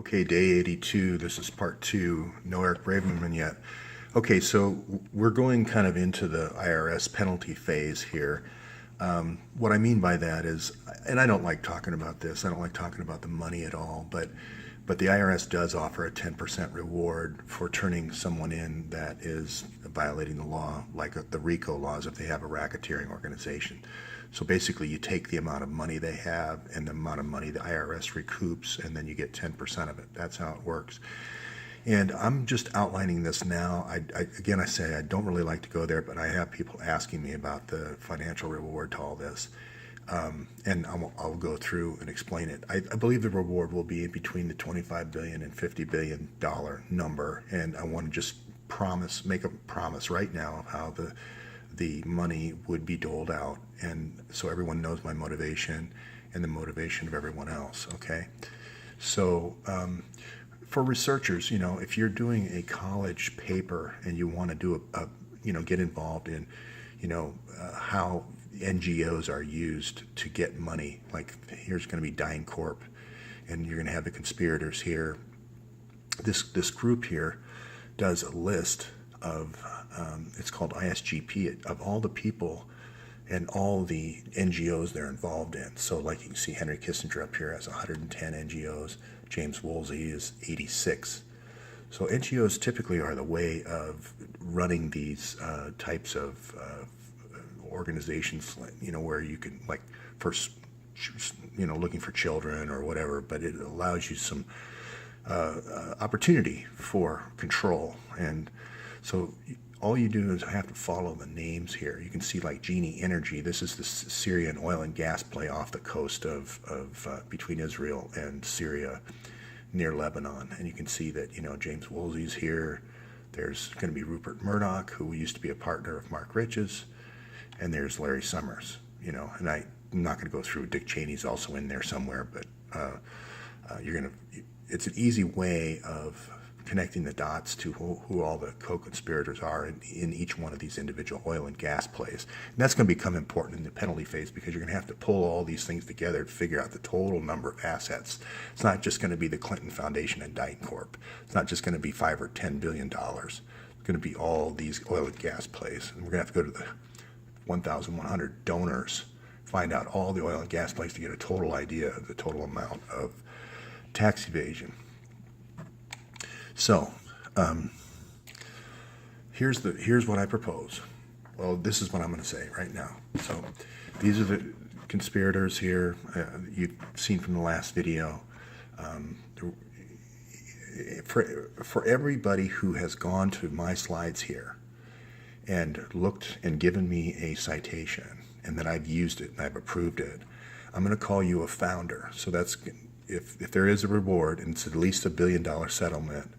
Okay, day 82. This is part two. No Eric Braverman yet. Okay, so we're going kind of into the IRS penalty phase here. What I mean by that is, and I don't like talking about this. I don't like talking about the money at all. But the IRS does offer a 10% reward for turning someone in that is violating the law, like the RICO laws if they have a racketeering organization. So basically, you take the amount of money they have and the amount of money the IRS recoups, and then you get 10% of it. That's how it works. And I'm just outlining this now. Again, I say I don't really like to go there, but I have people asking me about the financial reward to all this. And I'll go through and explain it. I believe the reward will be between the $25 billion and $50 billion number. And I want to just make a promise right now of how the money would be doled out. And so everyone knows my motivation and the motivation of everyone else, okay? So for researchers, if you're doing a college paper and you want to do get involved in, how NGOs are used to get money, like here's going to be DynCorp, and you're going to have the conspirators here. This group here does a list of, it's called ISGP, of all the people and all the NGOs they're involved in. So like you can see Henry Kissinger up here has 110 NGOs, James Woolsey is 86. So NGOs typically are the way of running these types of organizations, where you can, like, first, looking for children or whatever, but it allows you some opportunity for control. And so all you do is have to follow the names here. You can see like Genie Energy. This is the Syrian oil and gas play off the coast of between Israel and Syria near Lebanon. And you can see that, James Woolsey's here. There's going to be Rupert Murdoch, who used to be a partner of Mark Rich's. And there's Larry Summers, and I'm not going to go through. Dick Cheney's also in there somewhere, but it's an easy way of connecting the dots to who all the co-conspirators are in each one of these individual oil and gas plays. And that's going to become important in the penalty phase, because you're going to have to pull all these things together to figure out the total number of assets. It's not just going to be the Clinton Foundation and DynCorp. It's not just going to be $5 or $10 billion. It's going to be all these oil and gas plays. And we're going to have to go to the 1,100 donors, find out all the oil and gas plays to get a total idea of the total amount of tax evasion. So here's what I propose. Well, this is what I'm going to say right now. So these are the conspirators here. You've seen from the last video. For everybody who has gone to my slides here and looked and given me a citation, and that I've used it and I've approved it, I'm going to call you a founder. So that's, if there is a reward and it's at least $1 billion settlement,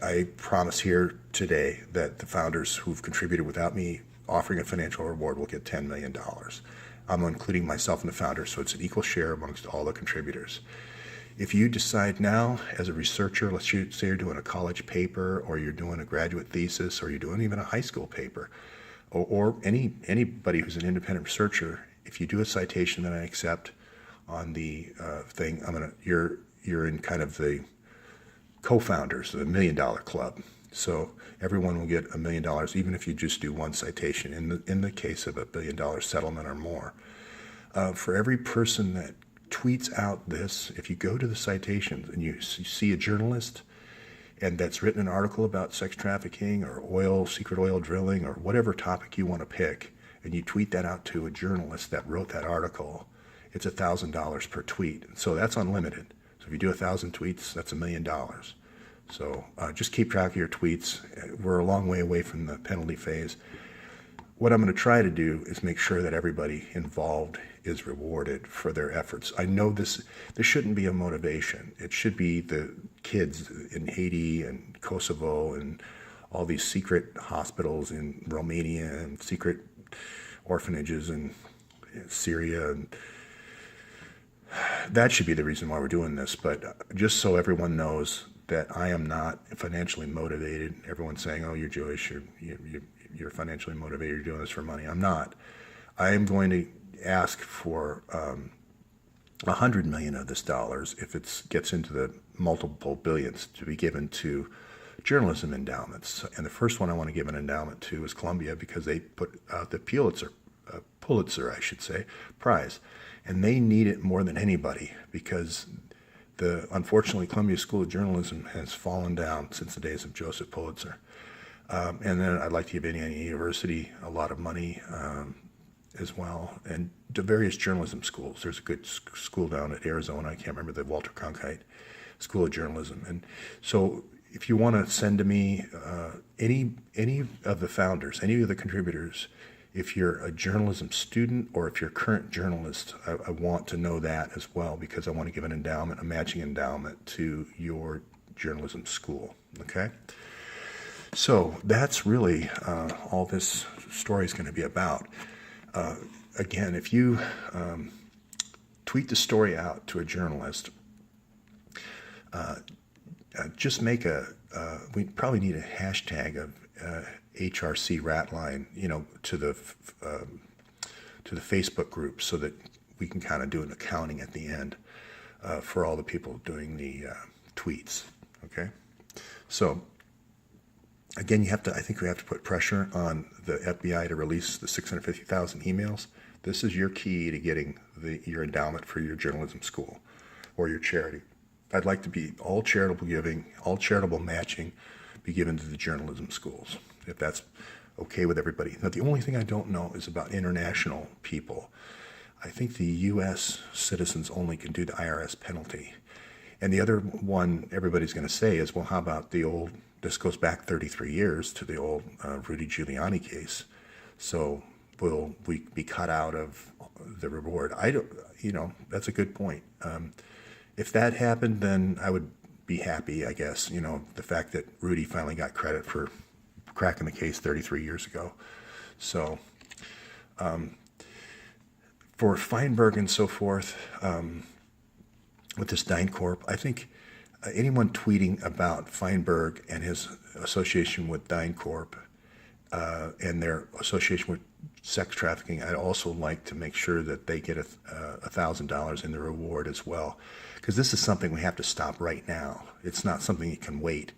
I promise here today that the founders who've contributed without me offering a financial reward will get $10 million. I'm including myself in the founders, so it's an equal share amongst all the contributors. If you decide now as a researcher, let's say you're doing a college paper, or you're doing a graduate thesis, or you're doing even a high school paper, or anybody who's an independent researcher, if you do a citation that I accept on the thing, you're in kind of the co-founders of the $1 Million Club. So everyone will get $1 million, even if you just do one citation. In the case of $1 billion settlement or more, for every person that tweets out this, if you go to the citations and you see a journalist and that's written an article about sex trafficking or secret oil drilling, or whatever topic you want to pick, and you tweet that out to a journalist that wrote that article, it's $1,000 per tweet. So that's unlimited. So if you do 1,000 tweets, that's $1 million. So just keep track of your tweets. We're a long way away from the penalty phase. What I'm going to try to do is make sure that everybody involved is rewarded for their efforts. I know this shouldn't be a motivation. It should be the kids in Haiti and Kosovo and all these secret hospitals in Romania and secret orphanages in Syria. And that should be the reason why we're doing this. But just so everyone knows that I am not financially motivated. Everyone's saying, oh, you're Jewish, you're financially motivated, you're doing this for money. I'm not. I am going to ask for $100 million of this dollars, if it gets into the multiple billions, to be given to journalism endowments. And the first one I want to give an endowment to is Columbia, because they put out the Pulitzer, I should say, prize, and they need it more than anybody, because unfortunately, Columbia School of Journalism has fallen down since the days of Joseph Pulitzer. And then I'd like to give Indiana University a lot of money as well, and to various journalism schools. There's a good school down at Arizona, I can't remember, the Walter Cronkite School of Journalism. And so if you want to send to me any of the founders, any of the contributors, if you're a journalism student or if you're a current journalist, I want to know that as well, because I want to give an endowment, a matching endowment to your journalism school, okay? So that's really all this story is going to be about. Again, if you tweet the story out to a journalist, just make we probably need a hashtag of HRC Ratline, to the Facebook group, so that we can kind of do an accounting at the end for all the people doing the tweets. Okay, so again, I think we have to put pressure on the FBI to release the 650,000 emails. This is your key to getting your endowment for your journalism school or your charity. I'd like to be all charitable giving, all charitable matching be given to the journalism schools, if that's okay with everybody. Now, the only thing I don't know is about international people. I think the U.S. citizens only can do the IRS penalty. And the other one everybody's going to say is, well, how about this goes back 33 years to the old Rudy Giuliani case. So will we be cut out of the reward? That's a good point. If that happened, then I would be happy, I guess, the fact that Rudy finally got credit for cracking the case 33 years ago. So for Feinberg and so forth, with this DynCorp, I think anyone tweeting about Feinberg and his association with DynCorp and their association with sex trafficking, I'd also like to make sure that they get $1,000 in the reward as well, because this is something we have to stop right now. It's not something that can wait.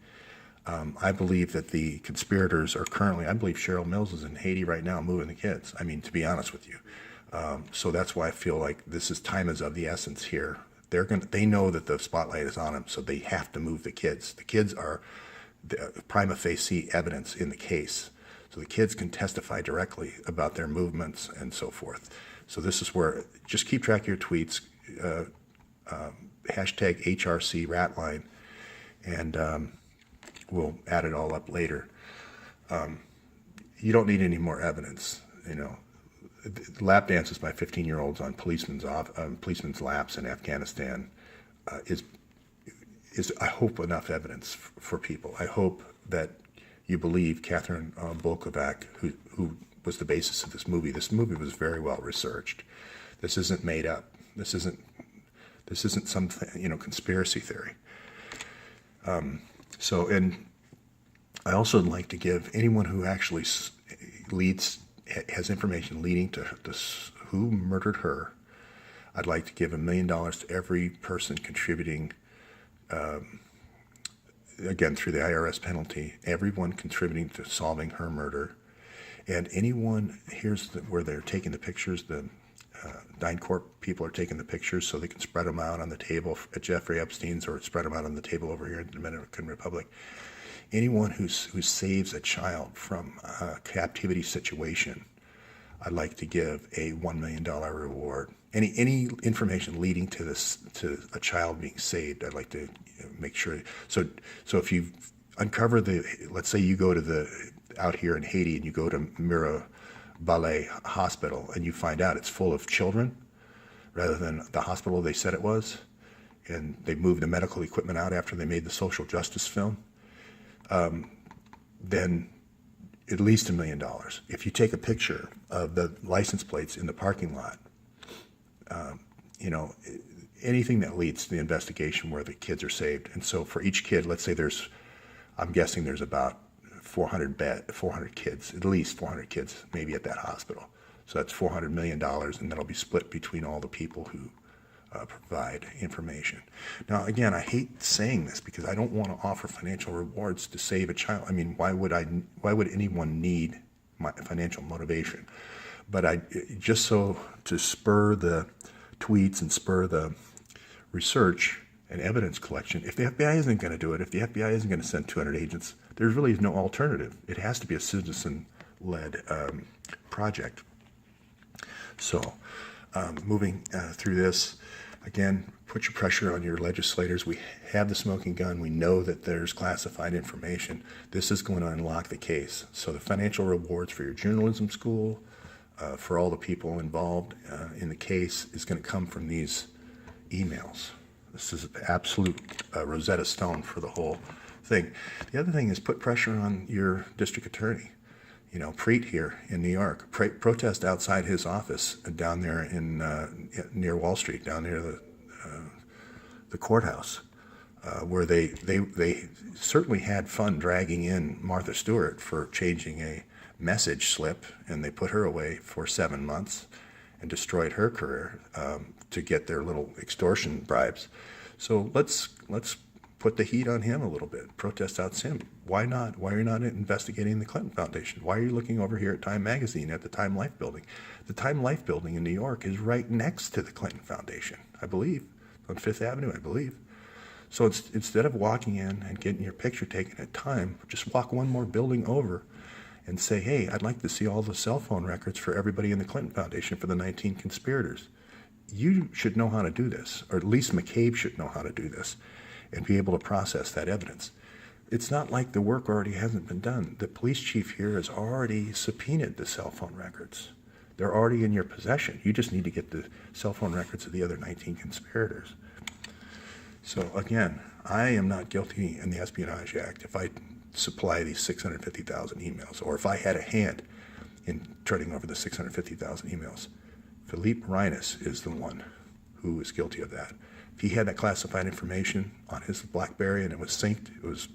I believe that the conspirators are I believe Cheryl Mills is in Haiti right now moving the kids. I mean, to be honest with you. So that's why I feel like time is of the essence here. They know that the spotlight is on them, so they have to move the kids. The kids are the prima facie evidence in the case. So the kids can testify directly about their movements and so forth. So this is where, just keep track of your tweets, hashtag HRC Ratline, and we'll add it all up later. You don't need any more evidence, Lap dances by 15-year-olds on policemen's laps in Afghanistan is I hope enough evidence for people. I hope that you believe Catherine Bolkovac, who was the basis of this movie. This movie was very well researched. This isn't made up. This isn't some conspiracy theory. And I also like to give anyone who actually has information leading to who murdered her. I'd like to give $1 million to every person contributing. Again, through the IRS penalty, everyone contributing to solving her murder, and anyone, where they're taking the pictures, the DynCorp people are taking the pictures so they can spread them out on the table at Jeffrey Epstein's, or spread them out on the table over here in the Dominican Republic. Anyone who saves a child from a captivity situation, I'd like to give a $1 million reward. Any information leading to a child being saved, I'd like to make sure. So if you uncover let's say you go out here in Haiti and you go to Mirabale Hospital and you find out it's full of children rather than the hospital they said it was, and they moved the medical equipment out after they made the social justice film, then at least $1 million. If you take a picture of the license plates in the parking lot, anything that leads to the investigation where the kids are saved. And so for each kid, let's say I'm guessing there's about 400 kids, at least 400 kids maybe at that hospital. So that's $400 million, and that'll be split between all the people who provide information. Now, again, I hate saying this because I don't want to offer financial rewards to save a child. I mean, why would anyone need my financial motivation? But just so to spur the tweets and spur the research and evidence collection, if the FBI isn't going to do it, if the FBI isn't going to send 200 agents, there's really no alternative. It has to be a citizen-led project. So, moving through this, again, put your pressure on your legislators. We have the smoking gun. We know that there's classified information. This is going to unlock the case. So the financial rewards for your journalism school, for all the people involved in the case, is going to come from these emails. This is the absolute Rosetta Stone for the whole thing. The other thing is put pressure on your district attorney. You know, Preet here in New York, protest outside his office down there in near Wall Street, down near the courthouse, where they certainly had fun dragging in Martha Stewart for changing a message slip, and they put her away for 7 months and destroyed her career to get their little extortion bribes. So let's put the heat on him a little bit. Protest outside him. Why not? Why are you not investigating the Clinton Foundation? Why are you looking over here at Time Magazine at the Time Life Building? The Time Life Building in New York is right next to the Clinton Foundation, I believe, on Fifth Avenue, I believe. So instead of walking in and getting your picture taken at Time, just walk one more building over and say, hey, I'd like to see all the cell phone records for everybody in the Clinton Foundation for the 19 conspirators. You should know how to do this, or at least McCabe should know how to do this and be able to process that evidence. It's not like the work already hasn't been done. The police chief here has already subpoenaed the cell phone records. They're already in your possession. You just need to get the cell phone records of the other 19 conspirators. So again, I am not guilty in the Espionage Act if I supply these 650,000 emails, or if I had a hand in turning over the 650,000 emails. Philippe Reines is the one who is guilty of that. If he had that classified information on his BlackBerry and it was synced,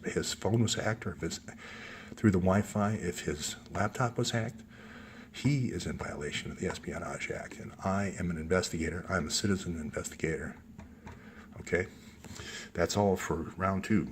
his phone was hacked, or if it's through the Wi-Fi, if his laptop was hacked, he is in violation of the Espionage Act. And I am an investigator. I'm a citizen investigator. Okay? That's all for round 2.